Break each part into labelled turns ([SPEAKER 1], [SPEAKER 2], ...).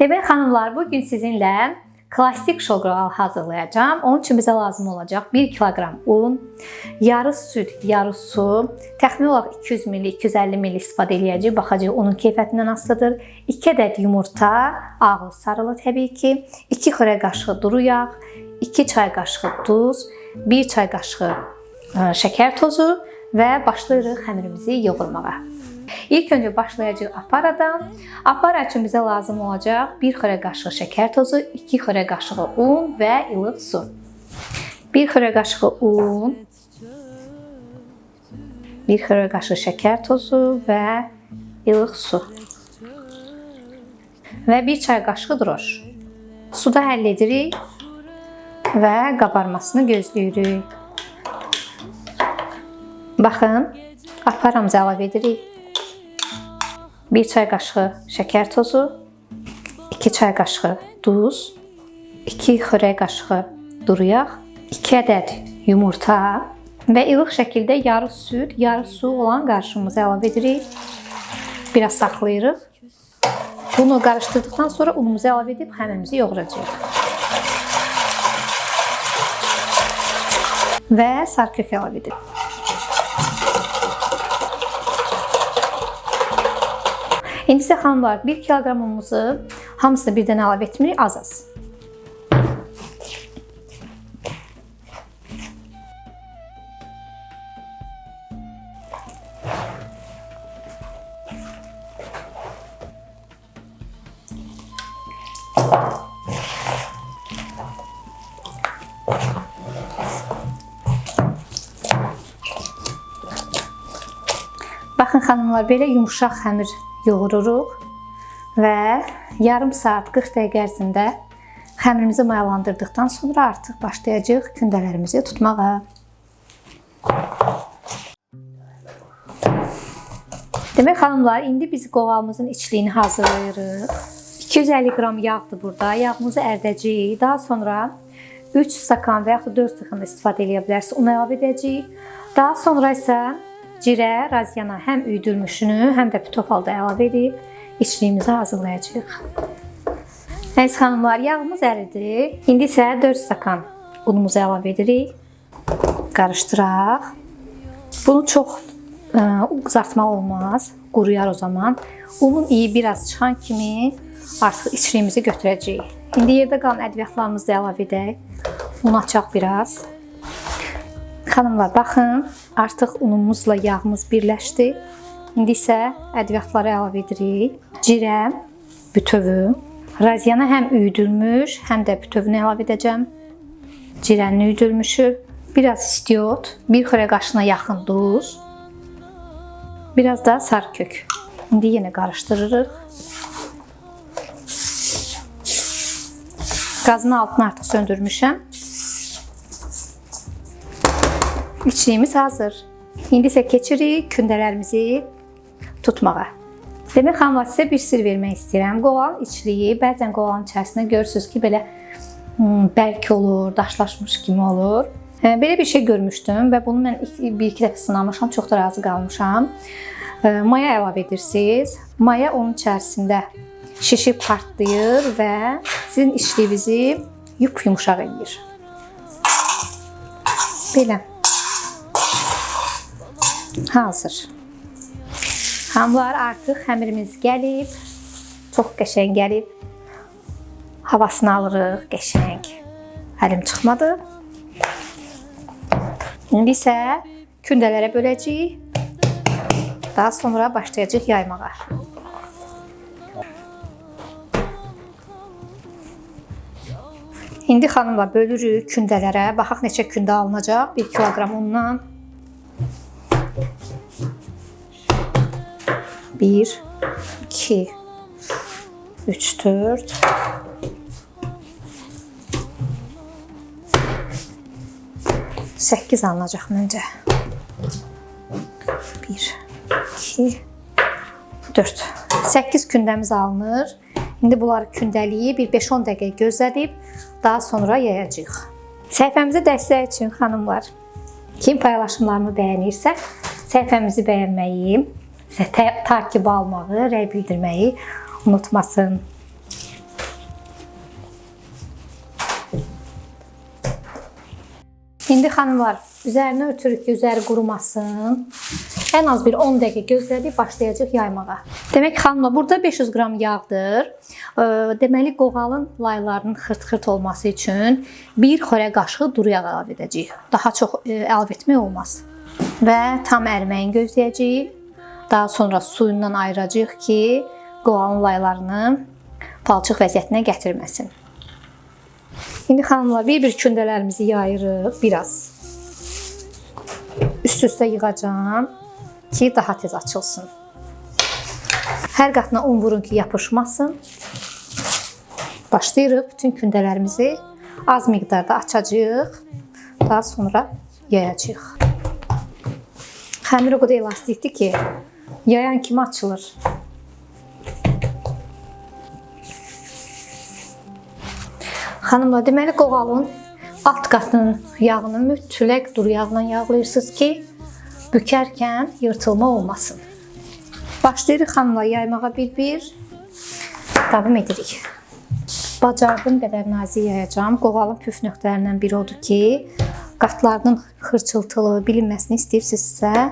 [SPEAKER 1] Demək xanımlar, bugün sizinlə klasik şoqral hazırlayacağım. Onun üçün bizə lazım olacaq 1 kiloqram un, yarı süd, yarı su, təxmini olaraq 200 ml, 250 ml istifadə edəcəyik. Baxacağıq onun keyfiyyətindən asılıdır. 2 ədəd yumurta, ağlı sarılı təbii ki, 2 xörək qaşığı duru yağ, 2 çay qaşığı duz, 1 çay qaşığı şəkər tozu və başlayırıq xəmirimizi yoğurmağa. İlk öncə başlayacağıq aparadan. Apara üçün bizə lazım olacaq 1 xörək qaşığı şəkər tozu, 2 xörək qaşığı un və ilıq su. 1 xörək qaşığı un, 1 xörək qaşığı şəkər tozu və ilıq su. Və 1 çay qaşığı droş. Suda həll edirik və qabarmasını gözləyirik. Baxın, aparamızı əlavə edirik. 1 çay qaşığı şəkər tozu, 2 çay qaşığı duz, 2 xörək qaşığı duru yağ, 2 ədəd yumurta və ilıq şəkildə yarı süd, yarı su olan qarışımımızı əlavə edirik. Biraz saxlayırıq. Bunu qarışdırdıqdan sonra unumuzu əlavə edib xəmirimizi yoğuracağıq. Və sarı kök əlavə edib. İndi isə xanımlar, 1 kiloqramımızı hamısını birdən əlavə etmirik, az-az. Baxın xanımlar, belə yumuşaq xəmir yoğururuq və yarım saat 40 dəqiqə ərzində xəmirimizi mayalandırdıqdan sonra artıq başlayacağıq kündələrimizi tutmağa. Demək xanımlar, indi biz qoğalımızın içliyini hazırlayırıq. 250 qram yağdır burada. Yağımızı ərdəcəyik. Daha sonra 3 stakan və yaxud 4 stakan istifadə edə bilərsiniz. Onu əlavə edəcəyik. Daha sonra isə cirə, razyana həm üydülmüşünü, həm də bütöv halda əlavə edib içliyimizi hazırlayacağıq. Əziz xanımlar, yağımız əridi. İndi isə 4 stakan unumuzu əlavə edirik. Qarışdıraq. Bunu çox qızartmaq olmaz, quruyar o zaman. Unun iyi biraz çıxan kimi artıq içliyimizi götürəcəyik. İndi yerdə qalan ədviyyatlarımızı da əlavə edək. Unu açaq biraz. Xanımlar, baxın, artıq unumuzla yağımız birləşdi. İndi isə ədviyyatları əlavə edirik. Cirə, bütövü. Razyana həm üydülmüş, həm də bütövünü əlavə edəcəm. Cirənin üydülmüşü. Biraz istiot, 1 xörək qaşığına yaxın duz. Biraz da sarı kök. İndi yenə qarışdırırıq. Qazın altını artıq söndürmüşəm. İçliyimiz hazır. İndi isə keçirik kündələrimizi tutmağa. Demək xanımlar, sizə bir sir vermək istəyirəm. Qoğalın içliyi, bəzən qoğalın içərisində görürsünüz ki, belə bərk olur, daşlaşmış kimi olur. Belə bir şey görmüşdüm və bunu mən 1-2 dəfə sınamışam, çox da razı qalmışam. Maya əlavə edirsiniz. Maya onun içərisində şişib partlayır və sizin içliyinizi yumuşaq edir. Belə. Hazır. Xanımlar, artıq xəmirimiz gəlib. Çox qəşəng gəlib. Havasını alırıq, qəşəng. Əlim çıxmadı. İndi isə kündələrə böləcəyik. Daha sonra başlayacağıq yaymağa. İndi xanımlar, bölürük kündələrə. Baxaq neçə kündə alınacaq 1 kiloqram undan. 1, 2, 3, 4. Səkkiz alınacaq məncə. 1, 2, 4. 8 kündəmiz alınır. İndi bunları kündəliyi bir 5-10 dəqiqə gözlədib, daha sonra yayacağıq. Səhifəmizə dəstək üçün xanımlar, kim paylaşımlarımı bəyənirsə, səhifəmizi bəyənməyi, takib almağı, rəy bildirməyi unutmasın. İndi xanımlar, üzərinə örtürük ki, üzəri qurumasın. Ən az bir 10 dəqiqə gözlədik, başlayacaq yaymağa. Demək xanımlar, burada 500 qram yağdır. Deməli, qoğalın laylarının xırt-xırt olması üçün bir xörək qaşığı duru yağ əlavə edəcəyik. Daha çox əlavə etmək olmaz. Və tam əriməyini gözləyəcəyik. Daha sonra suyundan ayıracağıq ki, qoğalın laylarını palçıq vəziyyətinə gətirməsin. İndi xanımlar, bir-bir kündələrimizi yayırıq biraz. Üst-üstə yığacağım ki, daha tez açılsın. Hər qatına un vurun ki, yapışmasın. Başlayırıq bütün kündələrimizi az miqdarda açacağıq. Daha sonra yayacağıq. Xəmir o qədər elastikdir ki, yayan kimi açılır. Xanımlar, deməli qoğalın alt qatının yağını mütləq duru yağla yağlayırsınız ki, bükərkən yırtılma olmasın. Başlayırıq xanımlar yaymağa bir-bir. Davam edirik. Bacardığım qədər nazik yayacağım. Qoğalın püf nöqtələrindən biri odur ki, qatlarının xırçıltılı bilinməsini istəyirsinizsə,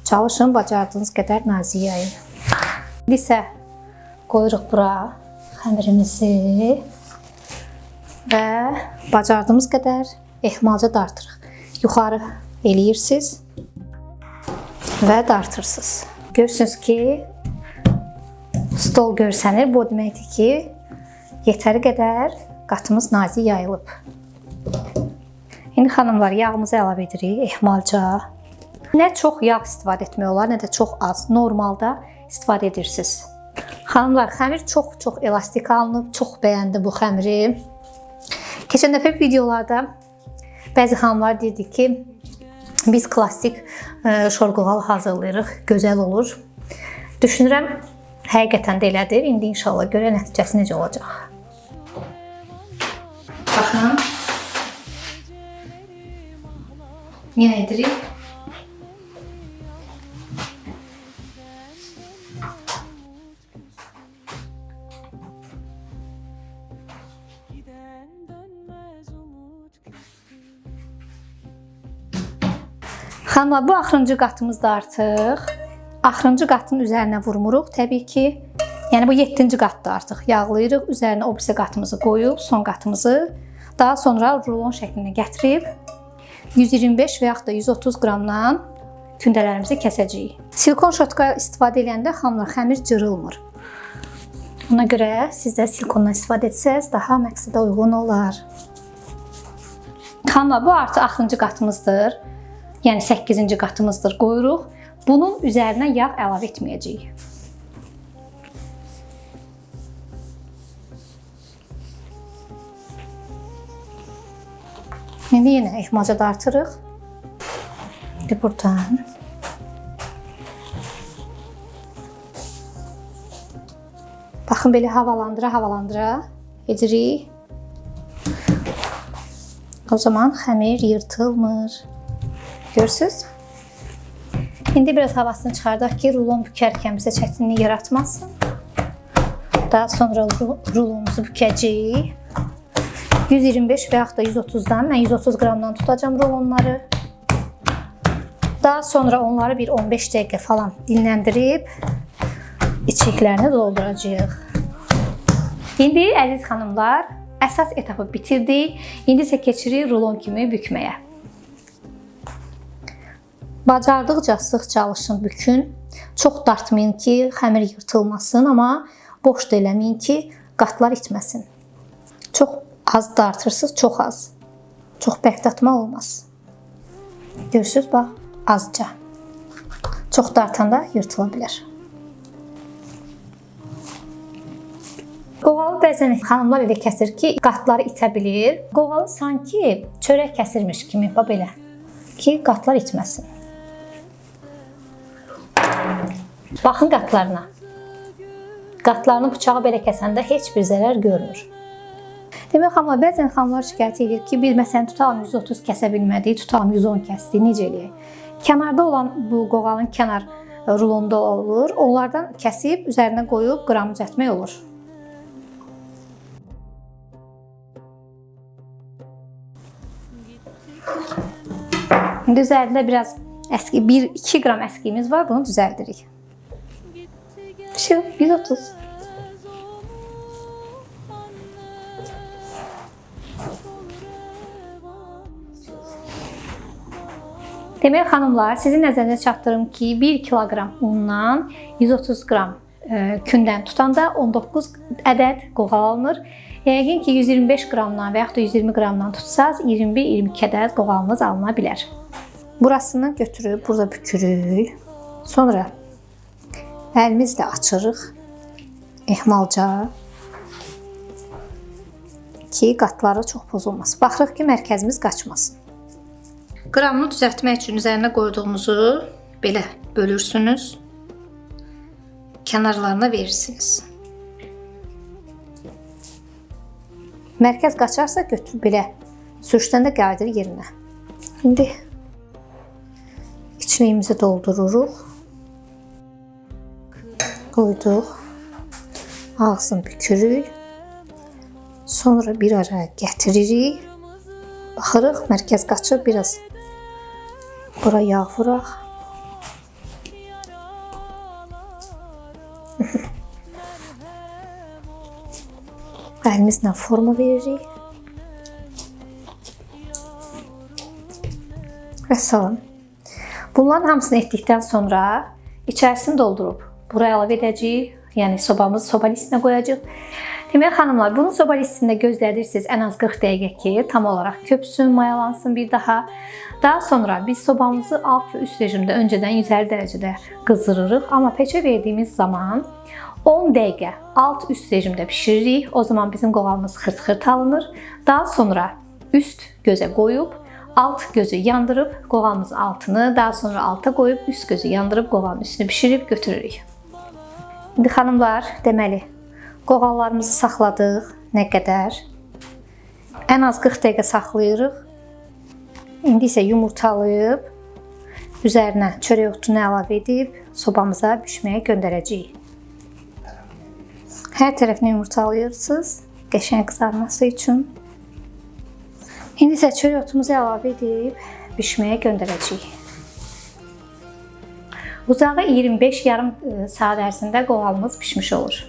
[SPEAKER 1] çalışın bacardığınız qədər nazik yayın. İndi isə qoyuruq bura xəmirimizi və bacardığımız qədər ehmalca dartırıq. Yuxarı eləyirsiniz və dartırsınız. Görürsünüz ki, stol görsənir. Bu deməkdir ki, yetəri qədər qatımız nazik yayılıb. İndi xanımlar, yağımızı əlavə edirik ehmalca. Nə çox yağ istifadə etmək olar, nə də çox az. Normalda istifadə edirsiniz. Xanımlar, xəmir çox elastik alınıb. Çox bəyəndi bu xəmiri. Keçən dəfə videolarda bəzi xanımlar dedi ki, biz klassik şorqoğal hazırlayırıq, gözəl olur. Düşünürəm, həqiqətən də elədir. İndi inşallah görə nəticəsi necə olacaq. Baxın. Yenə edirik. Xanımlar, bu axırıncı qatımız da artıq. Axırıncı qatın üzərinə vurmuruq. Təbii ki, yəni bu 7-ci qatdır artıq. Yağlayırıq, üzərinə o birisi qatımızı qoyub, son qatımızı. Daha sonra rulon şəklinə gətirib 125 və yaxud da 130 qramdan kündələrimizi kəsəcəyik. Silikon şotka istifadə edəndə xanımlar, xəmir cırılmır. Ona görə siz də silikondan istifadə etsəz daha məqsədə uyğun olar. Xanımlar, bu artıq axırıncı qatımızdır. Yəni 8-ci qatımızdır, qoyuruq. Bunun üzərinə yağ əlavə etməyəcəyik. İndi yenə ehmalca dartırıq. İndi buradan. Baxın, belə havalandıra edirik. O zaman xəmir yırtılmır. Görürsünüz? İndi biraz havasını çıxardaq ki, rulon bükərkən bizə çətinlik yaratmasın. Daha sonra rulonumuzu bükəcəyik. 125 və yaxud da 130-dan, mən 130 qramdan tutacağım rulonları. Daha sonra onları bir 15 dəqiqə falan dinləndirib içliklərini dolduracağıq. İndi əziz xanımlar, əsas etapı bitirdik. İndi isə keçirik rulon kimi bükməyə. Bacardıqca sıx çalışın, bükün. Çox dartmayın ki, xəmir yırtılmasın, amma boş da eləməyin ki, qatlar itməsin. Çox az dartırsınız, çox az. Çox bərk dartmaq olmaz. Görürsünüz, bax, azca. Çox dartanda yırtıla bilər. Qoğalı bəzən xanımlar elə kəsir ki, qatları itə bilir. Qoğalı sanki çörək kəsirmiş kimi, belə ki, qatlar itməsin. Baxın qatlarına. Qatlarını bıçağı belə kəsəndə heç bir zərər görmür. Demək, xanımlar, bəzən xanımlar şikayət edir ki, bir məsələn tutalım 130 kəsə bilmədik, tutalım 110 kəsdik, necə eləyək? Kənarda olan bu qoğalın kənar rulonda olur. Onlardan kəsib üzərinə qoyub qram düzəltmək olur. İndi üzərində biraz əski 1-2 qram əskiyimiz var. Bunu düzəldirik. Şu 130. Demək xanımlar, sizin nəzərinizə çatdırım ki, 1 kiloqram undan 130 qram kündən tutanda 19 ədəd qoğal alınır. Yəqin ki, 125 qramdan və yaxud da 120 qramdan tutsaz 21-22 ədəd qoğalınız alına bilər. Burasını götürüb burada bükürük. Sonra əlimizlə açırıq ehmalca ki, qatları çox pozulmasın. Baxırıq ki, mərkəzimiz qaçmasın. Qramını düzəltmək üçün üzərinə qoyduğumuzu belə bölürsünüz. Kənarlarına verirsiniz. Mərkəz qaçarsa götürüb belə sürüşdən də qayıdır yerinə. İndi içliyimizi doldururuq. Qoyduq. Ağzını bükürük. Sonra bir ara gətiririk. Baxırıq, mərkəz qaçır, biraz bura yağ vuraq. Əlimizlə forma veririk. Və salam. Bunların hamısını etdikdən sonra içərisini doldurub buraya əlavə edəcəyik. Yəni sobamızı soba listinə qoyacağıq. Demək xanımlar, bunu soba listində gözlədirsiniz ən az 40 dəqiqə ki, tam olaraq köpsün, mayalansın bir daha. Daha sonra biz sobamızı alt və üst rejimdə öncədən 150 dərəcədə qızdırırıq. Amma peçə verdiyimiz zaman 10 dəqiqə alt üst rejimdə pişiririk. O zaman bizim qoğalımız xırt-xırt alınır. Daha sonra üst gözə qoyub, alt gözü yandırıb qoğalımızın altını, daha sonra alta qoyub üst gözü yandırıb qoğalın üstünü pişirib götürürük. İndi xanımlar, deməli, qoğallarımızı saxladıq. Nə qədər? Ən az 40 dəqiqə saxlayırıq. İndi isə yumurtalayıb, üzərinə çörək otunu əlavə edib, sobamıza bişməyə göndərəcəyik. Hər tərəfini yumurtalayırsınız, qəşəng qızarması üçün. İndi isə çörək otumuzu əlavə edib, bişməyə göndərəcəyik. Uzağı 25 yarım saat ərzində qoğalımız pişmiş olur.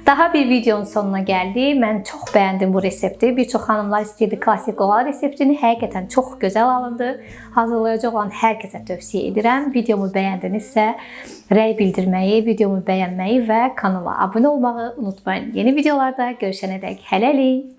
[SPEAKER 1] Daha bir videonun sonuna gəldik. Mən çox bəyəndim bu resepti. Bir çox xanımlar istəyirdi klassik qoğal reseptini. Həqiqətən çox gözəl alındı. Hazırlayacaq olan hər kəsə tövsiyə edirəm. Videomu bəyəndinizsə rəy bildirməyi, videomu bəyənməyi və kanala abunə olmağı unutmayın. Yeni videolarda görüşənədək hələlik.